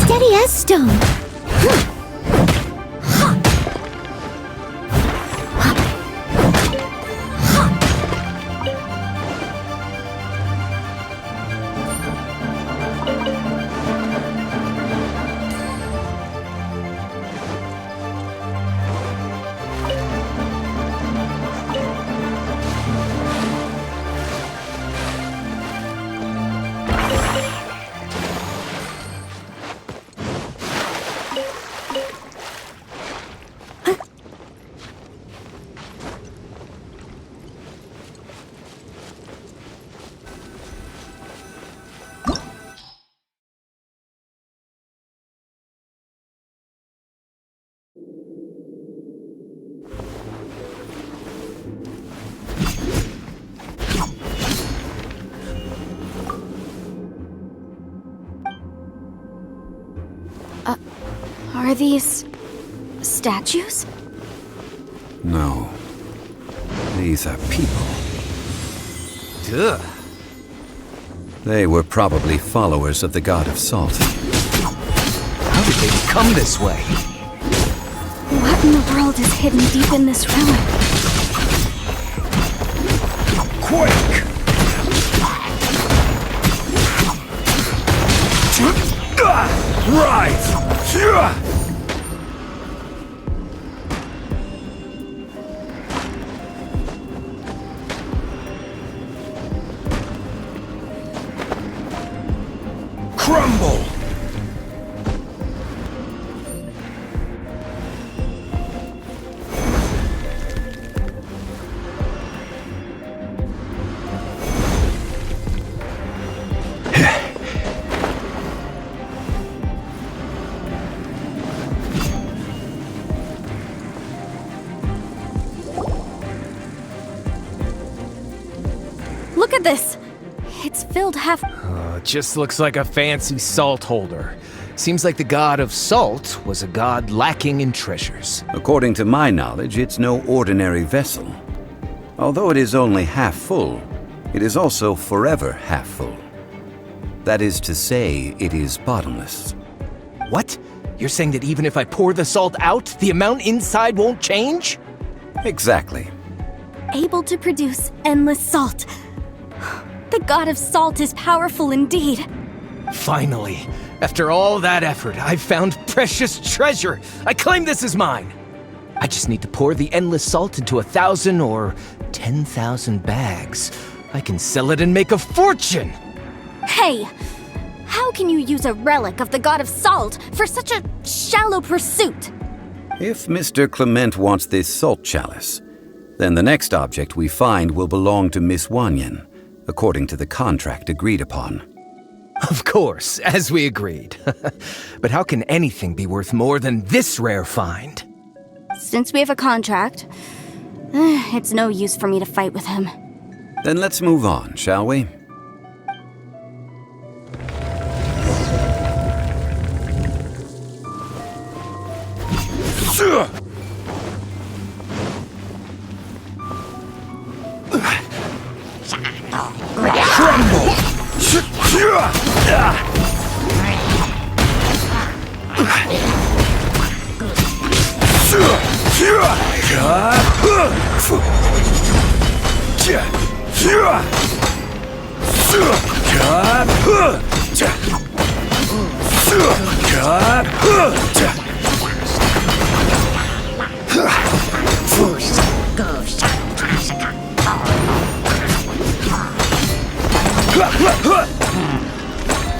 Steady as stone. Are these statues? No. These are people. Duh. They were probably followers of the god of salt. How did they become this way? What in the world is hidden deep in this ruin? Quick! Right! Crumble! Look at this! It's filled half... Just looks like a fancy salt holder. Seems like the god of salt was a god lacking in treasures. According to my knowledge, it's no ordinary vessel. Although it is only half full, it is also forever half full. That is to say, it is bottomless. What? You're saying that even if I pour the salt out, the amount inside won't change? Exactly. Able to produce endless salt. The god of salt is powerful indeed. Finally, after all that effort, I've found precious treasure. I claim this as mine. I just need to pour the endless salt into 1,000 or 10,000 bags. I can sell it and make a fortune. Hey! How can you use a relic of the god of salt for such a shallow pursuit? If Mr. Clement wants this salt chalice, then the next object we find will belong to Miss Wanyan, according to the contract agreed upon. Of course, as we agreed. But how can anything be worth more than this rare find? Since we have a contract, it's no use for me to fight with him. Then let's move on, shall we? Crumble!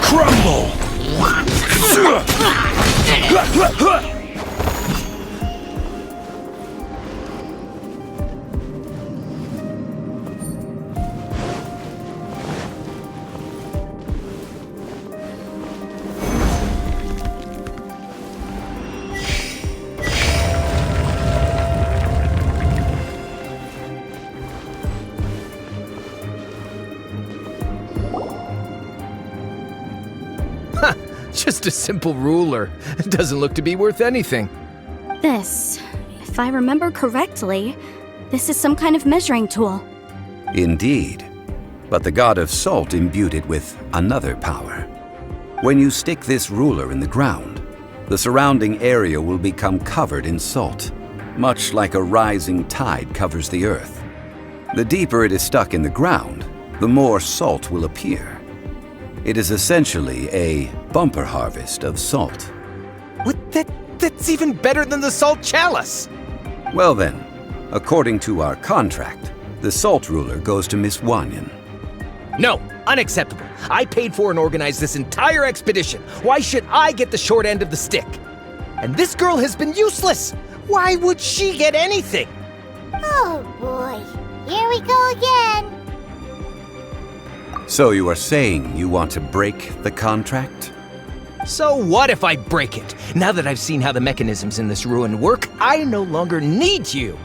Crumble! Just a simple ruler. It doesn't look to be worth anything. This, if I remember correctly, This is some kind of measuring tool. Indeed. But the god of salt imbued it with another power. When you stick this ruler in the ground, the surrounding area will become covered in salt, much like a rising tide covers the earth. The deeper it is stuck in the ground, the more salt will appear. It is essentially a bumper harvest of salt. What? That's even better than the salt chalice! Well then, according to our contract, the salt ruler goes to Miss Wanyan. No, unacceptable. I paid for and organized this entire expedition. Why should I get the short end of the stick? And this girl has been useless. Why would she get anything? Oh boy, here we go again. So you are saying you want to break the contract? So what if I break it? Now that I've seen how the mechanisms in this ruin work, I no longer need you.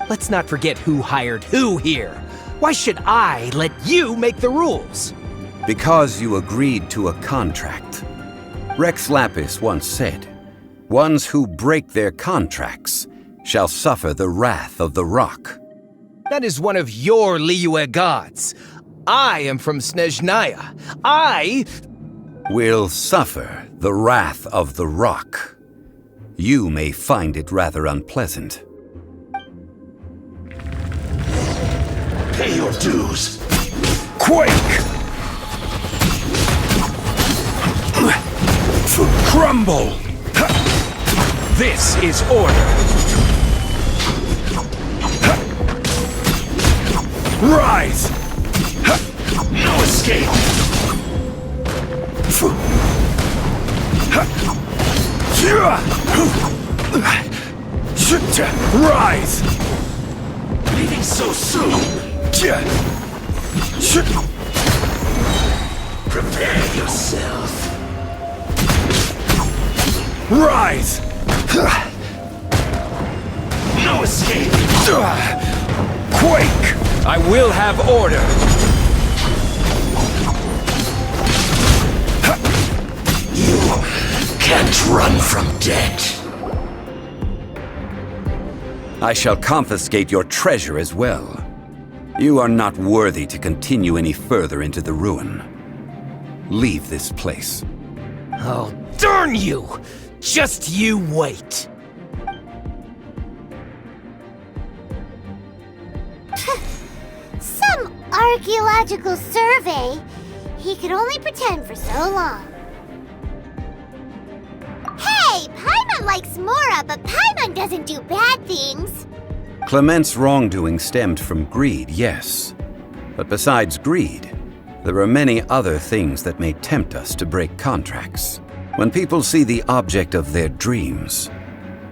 Let's not forget who hired who here. Why should I let you make the rules? Because you agreed to a contract. Rex Lapis once said, "Ones who break their contracts shall suffer the wrath of the rock." That is one of your Liyue gods. I am from Snezhnaya. I will suffer the wrath of the rock. You may find it rather unpleasant. Pay your dues. Quake! Crumble! This is order. Rise! No escape. Rise! Leaving so soon. Prepare yourself. Rise! No escape. Quake! I will have order! You can't run from death. I shall confiscate your treasure as well. You are not worthy to continue any further into the ruin. Leave this place. Oh, darn you! Just you wait. Some archaeological survey. He could only pretend for so long. Hey, Paimon likes Mora, but Paimon doesn't do bad things. Clement's wrongdoing stemmed from greed, yes. But besides greed, there are many other things that may tempt us to break contracts. When people see the object of their dreams,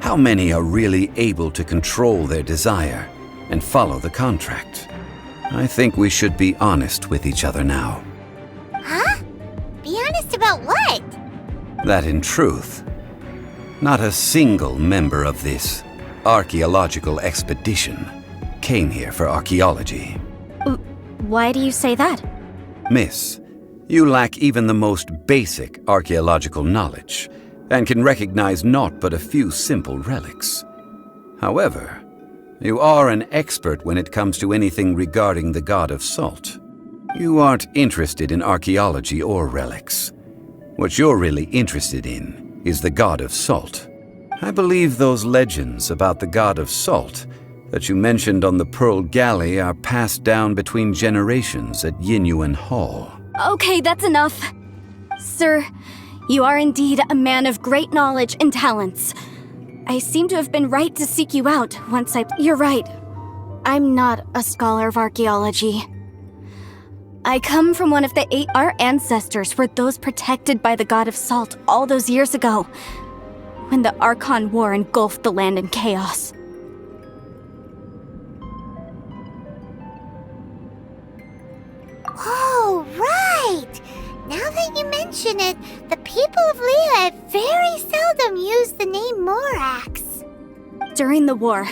how many are really able to control their desire and follow the contract? I think we should be honest with each other now. Huh? Be honest about what? That in truth, not a single member of this archaeological expedition came here for archaeology. Why do you say that? Miss, you lack even the most basic archaeological knowledge and can recognize naught but a few simple relics. However, you are an expert when it comes to anything regarding the god of salt. You aren't interested in archaeology or relics. What you're really interested in is the god of salt. I believe those legends about the god of salt that you mentioned on the Pearl Galley are passed down between generations at Yinyuan Hall. Okay, that's enough. Sir, you are indeed a man of great knowledge and talents. I seem to have been right to seek you out once You're right. I'm not a scholar of archaeology. I come from one of the 8. Our ancestors were those protected by the god of salt all those years ago, when the Archon War engulfed the land in chaos. Oh, right! Now that you mention it, the people of Liyue very seldom use the name Morax. During the war,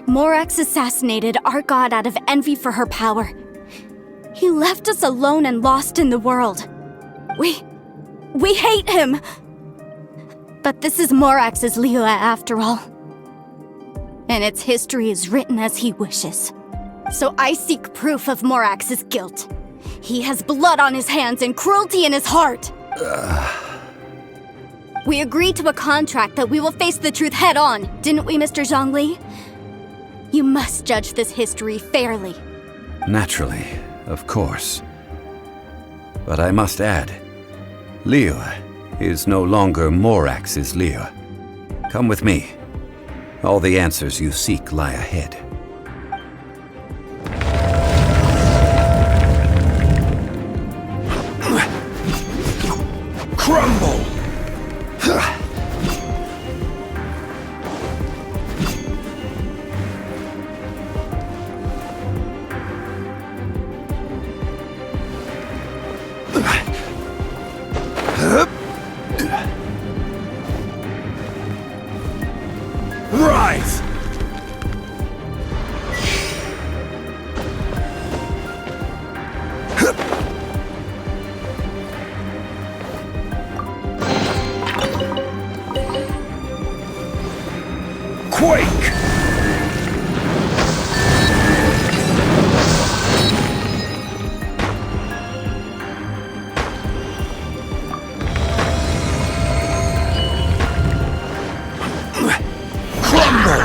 Morax assassinated our god out of envy for her power. He left us alone and lost in the world. We hate him! But this is Morax's Liyue after all. and its history is written as he wishes. So I seek proof of Morax's guilt. He has blood on his hands and cruelty in his heart. We agreed to a contract that we will face the truth head on, didn't we, Mr. Zhongli? You must judge this history fairly. Naturally, of course. But I must add, Liu is no longer Morax's Liu. Come with me. All the answers you seek lie ahead. Crumble! Rise! Quake! Crumble!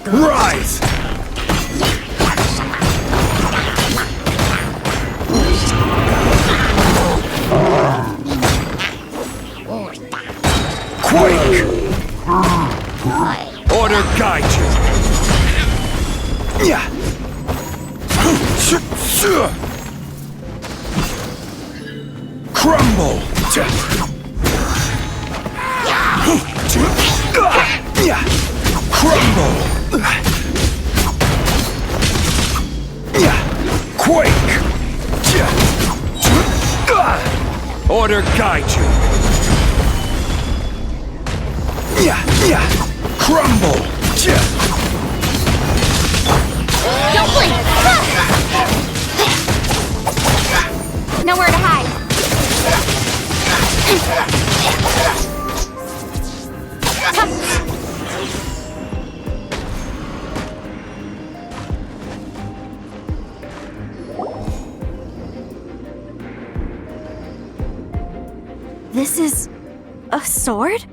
Rise! Quake! Order guide you! Crumble! Crumble! Quake! Order guide you! Crumble! Don't blink! Nowhere to hide. This is a sword?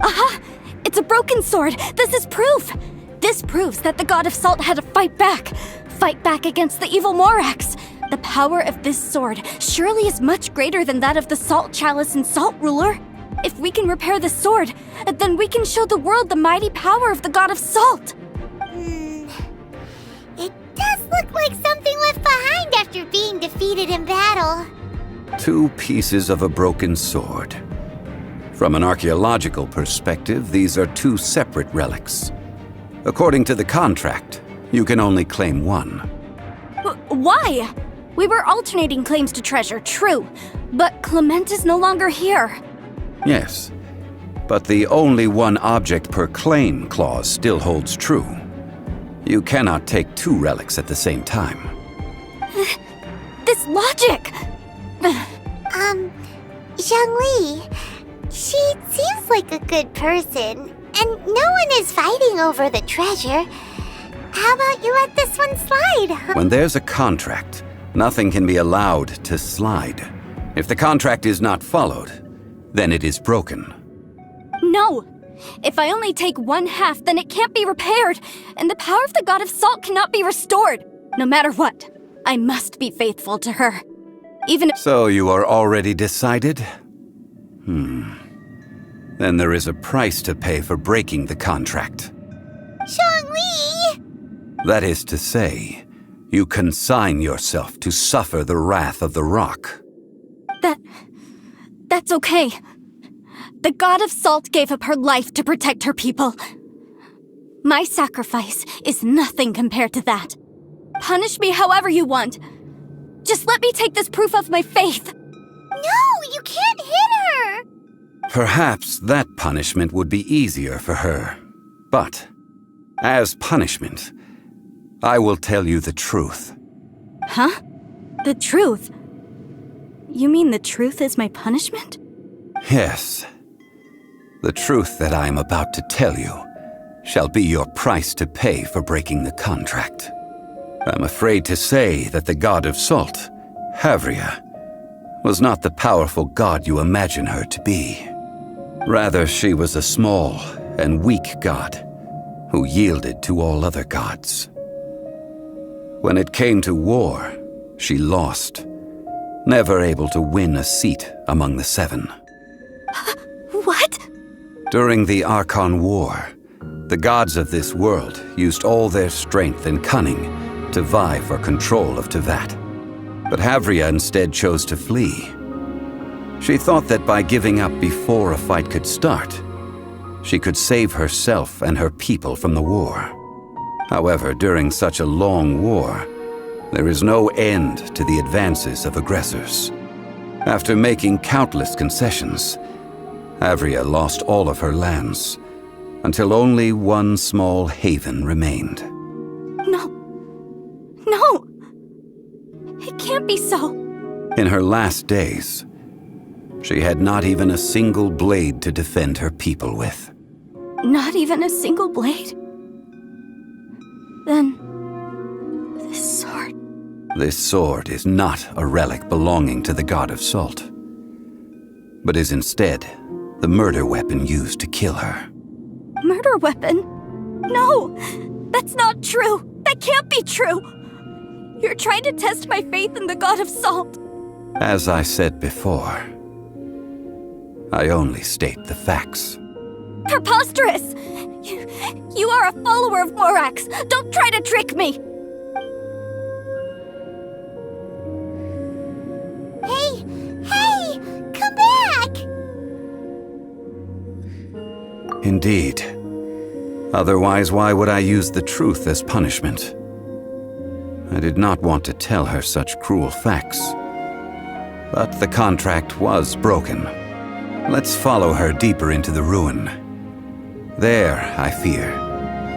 Aha! It's a broken sword! This is proof! This proves that the God of Salt had to fight back! Fight back against the evil Morax! The power of this sword surely is much greater than that of the Salt Chalice and Salt Ruler. If we can repair the sword, then we can show the world the mighty power of the God of Salt! It does look like something left behind after being defeated in battle. 2 pieces of a broken sword. From an archaeological perspective, these are 2 separate relics. According to the contract, you can only claim one. Why? We were alternating claims to treasure, true, but Clement is no longer here. Yes, but the only one object per claim clause still holds true. You cannot take 2 relics at the same time. This logic! Zhongli, she seems like a good person, and no one is fighting over the treasure. How about you let this one slide? When there's a contract, nothing can be allowed to slide. If the contract is not followed, then it is broken. No! If I only take 1/2, then it can't be repaired, and the power of the God of Salt cannot be restored. No matter what, I must be faithful to her. Even if— So you are already decided? Then there is a price to pay for breaking the contract. Zhongli! That is to say, you consign yourself to suffer the wrath of the rock. That's okay. The God of Salt gave up her life to protect her people. My sacrifice is nothing compared to that. Punish me however you want. Just let me take this proof of my faith. No, you can't hit her! Perhaps that punishment would be easier for her. But, as punishment, I will tell you the truth. Huh? The truth? You mean the truth is my punishment? Yes. The truth that I am about to tell you shall be your price to pay for breaking the contract. I'm afraid to say that the god of salt, Havria, was not the powerful god you imagine her to be. Rather, she was a small and weak god who yielded to all other gods. When it came to war, she lost, never able to win a seat among the seven. What? During the Archon War, the gods of this world used all their strength and cunning to vie for control of Tevat. But Havria instead chose to flee. She thought that by giving up before a fight could start, she could save herself and her people from the war. However, during such a long war, there is no end to the advances of aggressors. After making countless concessions, Havria lost all of her lands, until only one small haven remained. No. No! It can't be so. In her last days, she had not even a single blade to defend her people with. Not even a single blade? Then, this sword... This sword is not a relic belonging to the god of salt, but is instead the murder weapon used to kill her. Murder weapon? No! That's not true! That can't be true! You're trying to test my faith in the god of salt. As I said before, I only state the facts. Preposterous! You are a follower of Morax! Don't try to trick me! Hey! Come back! Indeed. Otherwise, why would I use the truth as punishment? I did not want to tell her such cruel facts. But the contract was broken. Let's follow her deeper into the ruin. There, I fear,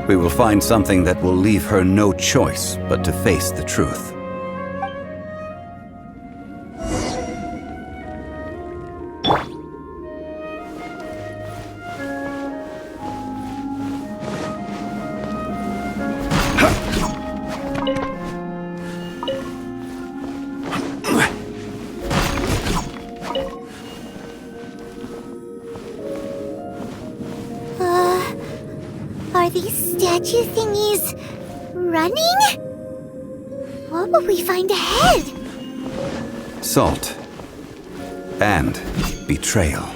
we will find something that will leave her no choice but to face the truth. Are these statue thingies running? What will we find ahead? Salt. And betrayal.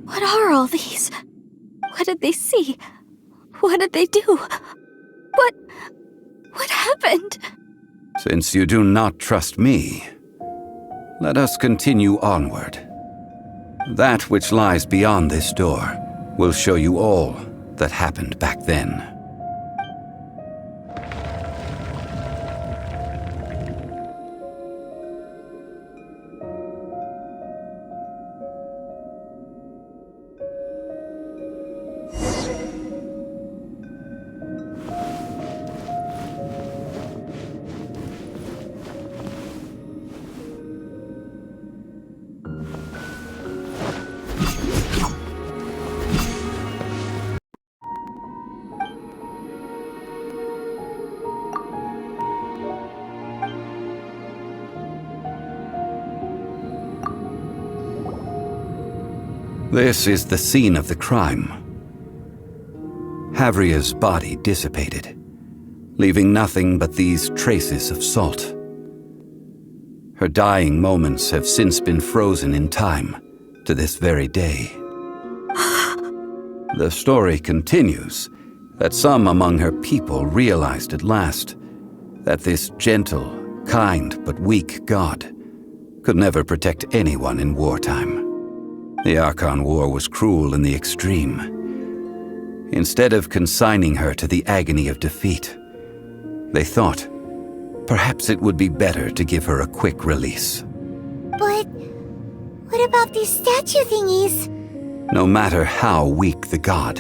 What are all these? What did they see? What did they do? What happened? Since you do not trust me, let us continue onward. That which lies beyond this door will show you all that happened back then. This is the scene of the crime. Havria's body dissipated, leaving nothing but these traces of salt. Her dying moments have since been frozen in time to this very day. The story continues that some among her people realized at last that this gentle kind but weak god, could never protect anyone in wartime. The Archon War was cruel in the extreme. Instead of consigning her to the agony of defeat, they thought perhaps it would be better to give her a quick release. But what about these statue thingies? No matter how weak the god,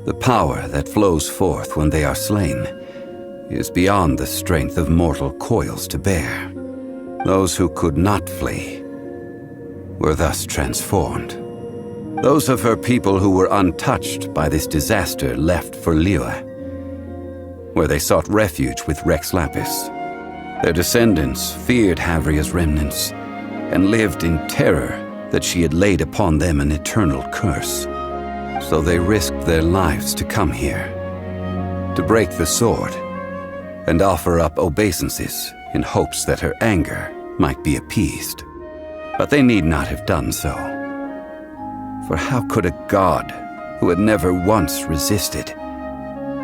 the power that flows forth when they are slain is beyond the strength of mortal coils to bear. Those who could not flee were thus transformed. Those of her people who were untouched by this disaster left for Liyue, where they sought refuge with Rex Lapis. Their descendants feared Havria's remnants and lived in terror that she had laid upon them an eternal curse. So they risked their lives to come here, to break the sword and offer up obeisances in hopes that her anger might be appeased. But they need not have done so. For how could a god who had never once resisted,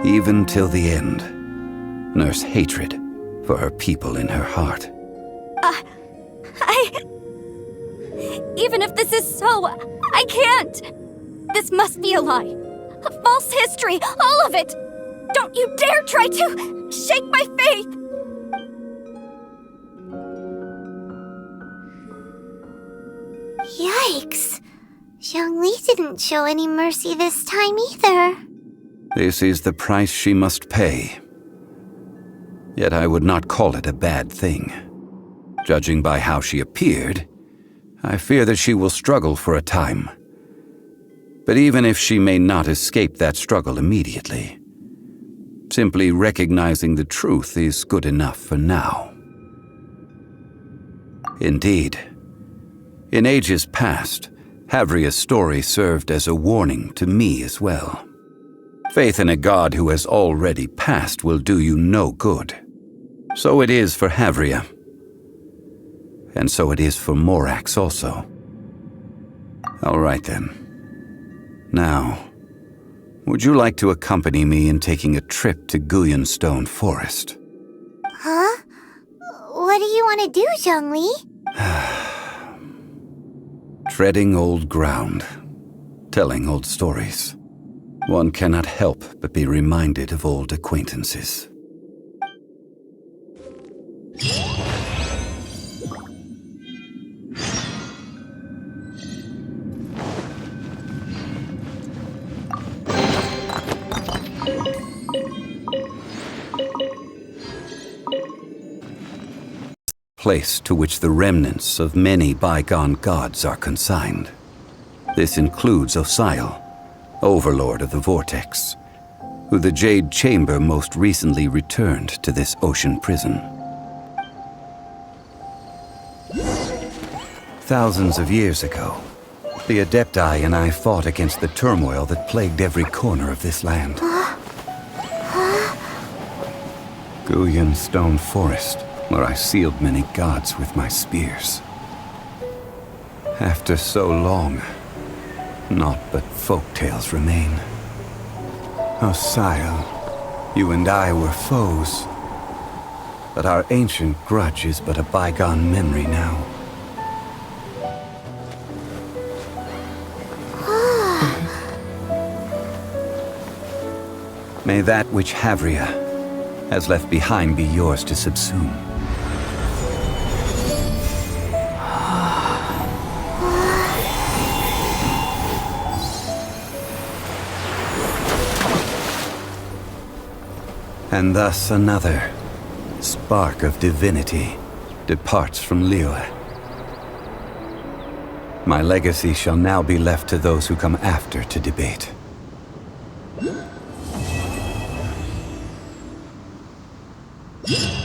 even till the end, nurse hatred for her people in her heart? Even if this is so, I can't! This must be a lie. A false history, all of it! Don't you dare try to shake my faith! Yikes. Zhongli didn't show any mercy this time either. This is the price she must pay. Yet I would not call it a bad thing. Judging by how she appeared, I fear that she will struggle for a time. But even if she may not escape that struggle immediately, simply recognizing the truth is good enough for now. Indeed, in ages past, Havria's story served as a warning to me as well. Faith in a god who has already passed will do you no good. So it is for Havria. And so it is for Morax also. All right then. Now, would you like to accompany me in taking a trip to Guyonstone Forest? Huh? What do you want to do, Zhongli? Treading old ground, telling old stories. One cannot help but be reminded of old acquaintances. Place to which the remnants of many bygone gods are consigned. This includes Osial, overlord of the Vortex, who the Jade Chamber most recently returned to this ocean prison. Thousands of years ago, the Adepti and I fought against the turmoil that plagued every corner of this land. Guyonstone Forest, where I sealed many gods with my spears. After so long, naught but folk tales remain. Osial, you and I were foes, but our ancient grudge is but a bygone memory now. May that which Havria has left behind be yours to subsume. And thus another spark of divinity departs from Liyue. My legacy shall now be left to those who come after to debate. Yeah.